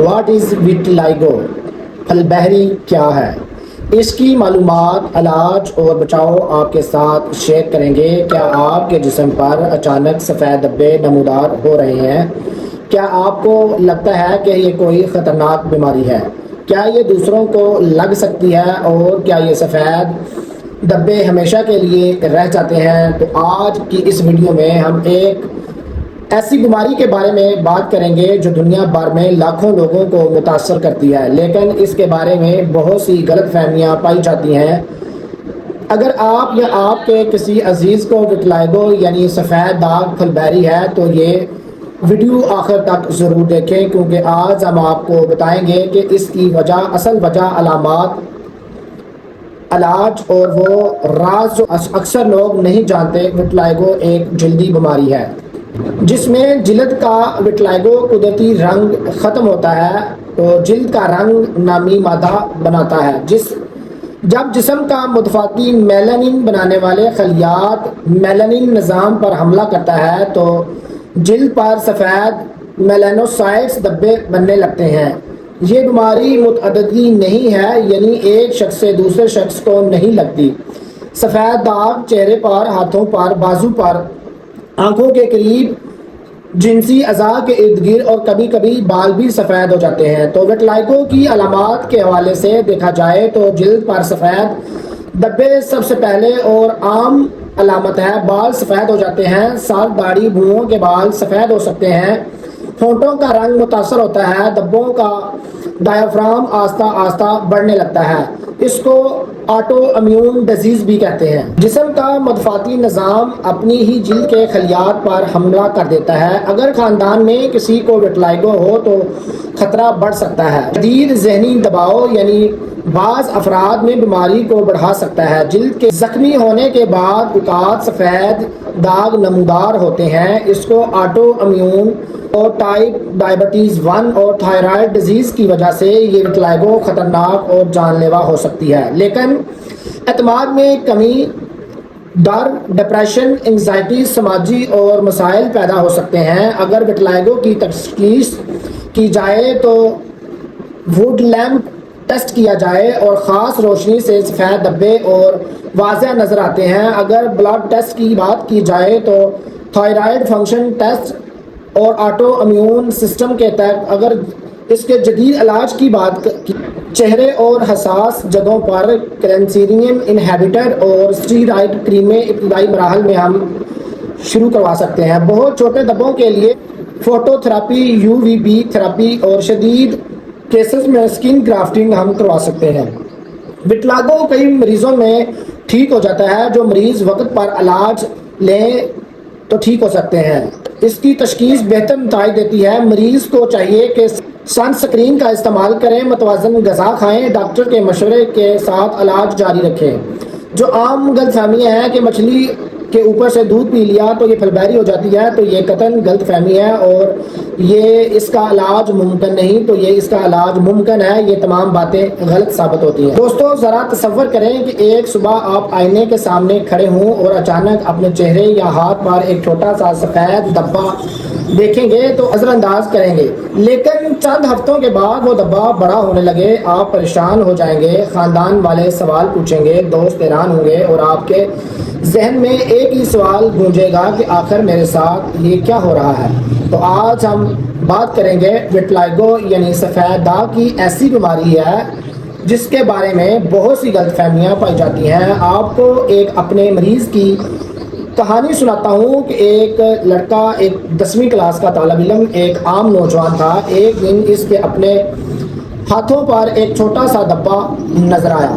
What is ویٹیلائگو؟ پھل بہری کیا ہے؟ اس کی معلومات، علاج اور بچاؤ آپ کے ساتھ شیئر کریں گے۔ کیا آپ کے جسم پر اچانک سفید دھبے نمودار ہو رہے ہیں؟ کیا آپ کو لگتا ہے کہ یہ کوئی خطرناک بیماری ہے؟ کیا یہ دوسروں کو لگ سکتی ہے؟ اور کیا یہ سفید دھبے ہمیشہ کے لیے رہ جاتے ہیں؟ تو آج کی اس ویڈیو میں ہم ایک ایسی بیماری کے بارے میں بات کریں گے جو دنیا بھر میں لاکھوں لوگوں کو متاثر کرتی ہے، لیکن اس کے بارے میں بہت سی غلط فہمیاں پائی جاتی ہیں۔ اگر آپ یا آپ کے کسی عزیز کو ویٹیلائگو یعنی سفید داغ پھل بہری ہے تو یہ ویڈیو آخر تک ضرور دیکھیں، کیونکہ آج ہم آپ کو بتائیں گے کہ اس کی اصل وجہ، علامات، علاج اور وہ راز جو اکثر لوگ نہیں جانتے۔ ویٹیلائگو ایک جلدی بیماری ہے جس میں جلد کا ویٹیلائگو قدرتی رنگ ختم ہوتا ہے تو جلد کا رنگ نامی مادہ بناتا ہے۔ جب جسم کا مضافاتی میلانین بنانے والے خلیات میلانین نظام پر حملہ کرتا ہے تو جلد پر سفید میلانوسائٹس دھبے بننے لگتے ہیں۔ یہ بیماری متعدی نہیں ہے، یعنی ایک شخص سے دوسرے شخص کو نہیں لگتی۔ سفید داغ چہرے پر، ہاتھوں پر، بازو پر، آنکھوں کے قریب، جنسی اعضاء کے ارد گرد اور کبھی کبھی بال بھی سفید ہو جاتے ہیں۔ تو ویٹیلائگو کی علامات کے حوالے سے دیکھا جائے تو جلد پر سفید دھبے سب سے پہلے اور عام علامت ہے۔ بال سفید ہو جاتے ہیں، سر، داڑھی، بھوؤں کے بال سفید ہو سکتے ہیں، ہونٹوں کا رنگ متاثر ہوتا ہے، دھبوں کا ڈایافرام آہستہ آہستہ بڑھنے لگتا ہے۔ اس کو آٹو امیون ڈیزیز بھی کہتے ہیں۔ جسم کا مضافاتی نظام اپنی ہی جلد کے خلیات پر حملہ کر دیتا ہے۔ اگر خاندان میں کسی کو ویٹیلائگو ہو تو خطرہ بڑھ سکتا ہے۔ شدید ذہنی دباؤ یعنی بعض افراد میں بیماری کو بڑھا سکتا ہے۔ جلد کے زخمی ہونے کے بعد اوقات سفید داغ نمودار ہوتے ہیں۔ اس کو آٹو امیون اور ٹائپ ڈائبٹیز 1 اور تھائرائیڈ ڈیزیز کی وجہ سے یہ ویٹیلائگو خطرناک اور جان لیوا ہو سکتی ہے۔ لیکن اعتماد میں کمی، ڈر، ڈپریشن، انگزائٹی، سماجی اور مسائل پیدا ہو سکتے ہیں۔ اگر ویٹیلائگو کی تشخیص کی جائے تو ووڈ لیمپ ٹیسٹ کیا جائے اور خاص روشنی سے سفید دھبے اور واضح نظر آتے ہیں۔ اگر بلڈ ٹیسٹ کی بات کی جائے تو تھائرائیڈ فنکشن ٹیسٹ اور آٹو امیون سسٹم کے تحت اگر اس کے جدید علاج کی بات کی، چہرے اور حساس جگہوں پر کلینسیرین انہیبیٹر اور اسٹیرائڈ کریمیں ابتدائی مراحل میں ہم شروع کروا سکتے ہیں۔ بہت چھوٹے دھبوں کے لیے photo therapy, U V B therapy اور شدید کیسز میں اسکن گرافٹنگ ہم کروا سکتے ہیں۔ ویٹیلائگو کئی مریضوں میں ٹھیک ہو جاتا ہے۔ جو مریض وقت پر علاج لیں تو ٹھیک ہو سکتے ہیں۔ اس کی تشخیص بہتر نتائج دیتی ہے۔ مریض کو چاہیے کہ سن سکرین کا استعمال کریں، متوازن غذا کھائیں، ڈاکٹر کے مشورے کے ساتھ علاج جاری رکھیں۔ جو عام غلط فہمی ہے کہ مچھلی کے اوپر سے دودھ پی لیا تو یہ پھل بہری ہو جاتی ہے، تو یہ قطعاً غلط فہمی ہے اور یہ اس کا علاج ممکن نہیں۔ تو یہ اس کا علاج ممکن ہے، یہ تمام باتیں غلط ثابت ہوتی ہیں۔ دوستو، ذرا تصور کریں کہ ایک صبح آپ آئینے کے سامنے کھڑے ہوں اور اچانک اپنے چہرے یا ہاتھ پر ایک چھوٹا سا سفید دھبا دیکھیں گے تو نظر انداز کریں گے، لیکن چند ہفتوں کے بعد وہ دھبا بڑا ہونے لگے۔ آپ پریشان ہو جائیں گے، خاندان والے سوال پوچھیں گے، دوست حیران ہوں گے اور آپ کے ذہن میں ایک ہی سوال گونجے گا کہ آخر میرے ساتھ یہ کیا ہو رہا ہے؟ تو آج ہم بات کریں گے ویٹیلائگو یعنی سفید داغ کی ایسی بیماری ہے جس کے بارے میں بہت سی غلط فہمیاں پائی جاتی ہیں۔ آپ کو ایک اپنے مریض کی کہانی سناتا ہوں کہ ایک لڑکا، ایک 10ویں کلاس کا طالب علم، ایک عام نوجوان تھا۔ ایک دن اس کے اپنے ہاتھوں پر ایک چھوٹا سا دھبا نظر آیا۔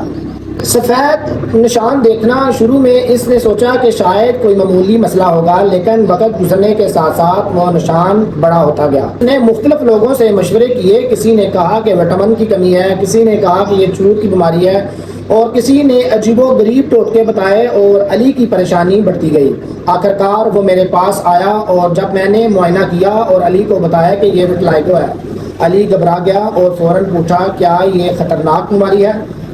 سفید نشان دیکھنا شروع میں اس نے سوچا کہ شاید کوئی معمولی مسئلہ ہوگا، لیکن وقت گزرنے کے ساتھ ساتھ وہ نشان بڑا ہوتا گیا۔ اس نے مختلف لوگوں سے مشورے کیے، کسی نے کہا کہ وٹامن کی کمی ہے، کسی نے کہا کہ یہ چور کی بیماری ہے اور کسی نے عجیب و غریب ٹوٹکے بتائے اور علی کی پریشانی بڑھتی گئی۔ آخرکار وہ میرے پاس آیا اور جب میں نے معائنہ کیا اور علی کو بتایا کہ یہ ویٹیلائگو ہے، علی گھبرا گیا اور فوراً پوچھا کیا یہ خطرناک بیماری ہے؟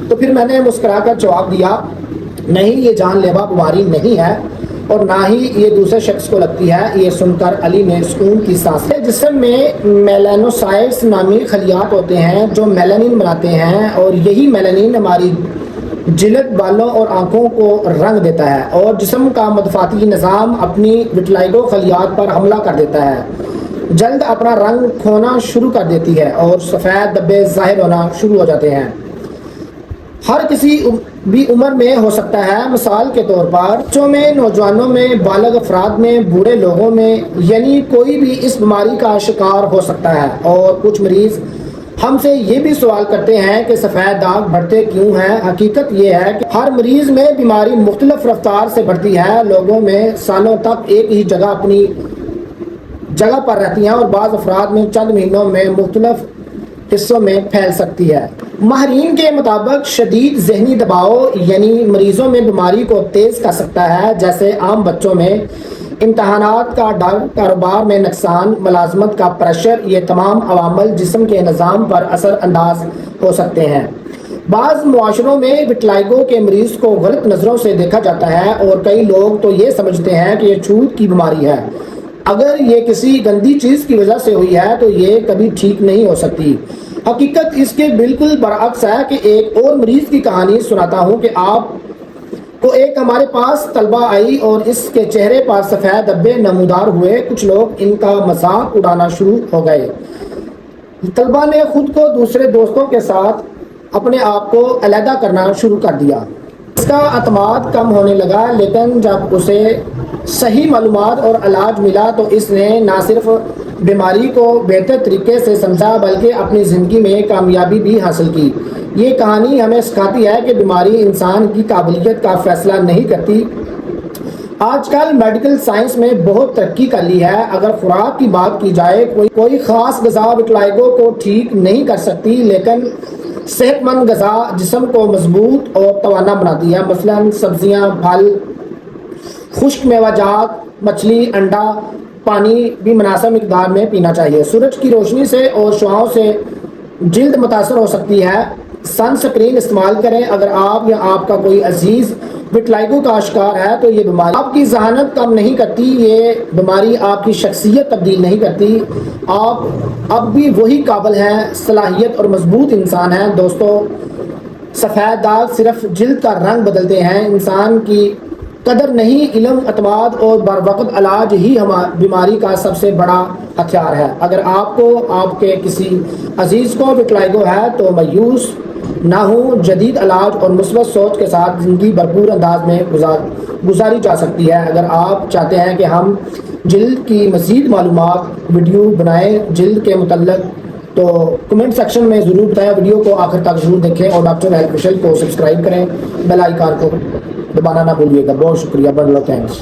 تو پھر میں نے مسکرا کر جواب دیا نہیں، یہ جان لیوا بیماری نہیں ہے، اور نہ ہی یہ دوسرے شخص کو لگتی ہے۔ یہ سن کر علی نے سکون کی سانس لی۔ جسم میں میلانوسائٹس نامی خلیات ہوتے ہیں جو میلانین بناتے ہیں، اور یہی میلانین ہماری جلد، بالوں اور آنکھوں کو رنگ دیتا ہے، اور جسم کا مدافعتی نظام اپنی وٹلائگو خلیات پر حملہ کر دیتا ہے۔ جلد اپنا رنگ کھونا شروع کر دیتی ہے اور سفید دھبے ظاہر ہونا شروع ہو جاتے ہیں۔ ہر کسی بھی عمر میں ہو سکتا ہے، مثال کے طور پر بچوں میں، نوجوانوں میں، بالغ افراد میں، بوڑھے لوگوں میں، یعنی کوئی بھی اس بیماری کا شکار ہو سکتا ہے۔ اور کچھ مریض ہم سے یہ بھی سوال کرتے ہیں کہ سفید داغ بڑھتے کیوں ہیں؟ حقیقت یہ ہے کہ ہر مریض میں بیماری مختلف رفتار سے بڑھتی ہے۔ لوگوں میں سالوں تک ایک ہی جگہ اپنی جگہ پر رہتی ہیں، اور بعض افراد میں چند مہینوں میں مختلف حصوں میں پھیل سکتی ہے۔ ماہرین کے مطابق شدید ذہنی دباؤ یعنی مریضوں میں بیماری کو تیز کر سکتا ہے، جیسے عام بچوں میں امتحانات کا ڈر، کاروبار میں نقصان، ملازمت کا پریشر۔ یہ تمام عوامل جسم کے نظام پر اثر انداز ہو سکتے ہیں۔ بعض معاشروں میں وٹلائگو کے مریض کو غلط نظروں سے دیکھا جاتا ہے، اور کئی لوگ تو یہ سمجھتے ہیں کہ یہ چھوت کی بیماری ہے۔ اگر یہ کسی گندی چیز کی وجہ سے ہوئی ہے تو یہ کبھی ٹھیک نہیں ہو سکتی۔ حقیقت اس کے بالکل برعکس ہے کہ ایک اور مریض کی کہانی سناتا ہوں کہ آپ کو ایک ہمارے پاس طلبہ آئی اور اس کے چہرے پر سفید دھبے نمودار ہوئے۔ کچھ لوگ ان کا مذاق اڑانا شروع ہو گئے۔ طلبہ نے خود کو دوسرے دوستوں کے ساتھ اپنے آپ کو علیحدہ کرنا شروع کر دیا۔ اس کا اعتماد کم ہونے لگا، لیکن جب اسے صحیح معلومات اور علاج ملا تو اس نے نہ صرف بیماری کو بہتر طریقے سے سمجھا بلکہ اپنی زندگی میں کامیابی بھی حاصل کی۔ یہ کہانی ہمیں سکھاتی ہے کہ بیماری انسان کی قابلیت کا فیصلہ نہیں کرتی۔ آج کل میڈیکل سائنس میں بہت ترقی کر لی ہے۔ اگر خوراک کی بات کی جائے، کوئی خاص غذا وٹلائگو کو ٹھیک نہیں کر سکتی، لیکن صحت مند غذا جسم کو مضبوط اور توانا بناتی ہے۔ مثلاً سبزیاں، پھل، خشک میوہ جات، مچھلی، انڈا، پانی بھی مناسب مقدار میں پینا چاہیے۔ سورج کی روشنی سے اور شعاعوں سے جلد متاثر ہو سکتی ہے۔ سن سکرین استعمال کریں۔ اگر آپ یا آپ کا کوئی عزیز وٹلائگو کا شکار ہے تو یہ بیماری آپ کی ذہانت کم نہیں کرتی، یہ بیماری آپ کی شخصیت تبدیل نہیں کرتی۔ آپ اب بھی وہی قابل ہیں، صلاحیت اور مضبوط انسان ہیں۔ دوستو، سفید داغ صرف جلد کا رنگ بدلتے ہیں، انسان کی قدر نہیں۔ علم، اعتماد اور بر وقت علاج ہی بیماری کا سب سے بڑا ہتھیار ہے۔ اگر آپ کو آپ کے کسی عزیز کو وٹلائگو ہے تو مایوس نہ ہوں۔ جدید علاج اور مثبت سوچ کے ساتھ زندگی بھرپور انداز میں گزاری جا سکتی ہے۔ اگر آپ چاہتے ہیں کہ ہم جلد کی مزید معلومات ویڈیو بنائیں جلد کے متعلق، تو کمنٹ سیکشن میں ضرور بتائیں۔ ویڈیو کو آخر تک ضرور دیکھیں اور ڈاکٹر وحید مشل کو سبسکرائب کریں، بیل آئیکن کو دبانا نہ بھولیے گا۔ بہت شکریہ، بڑا تھینکس۔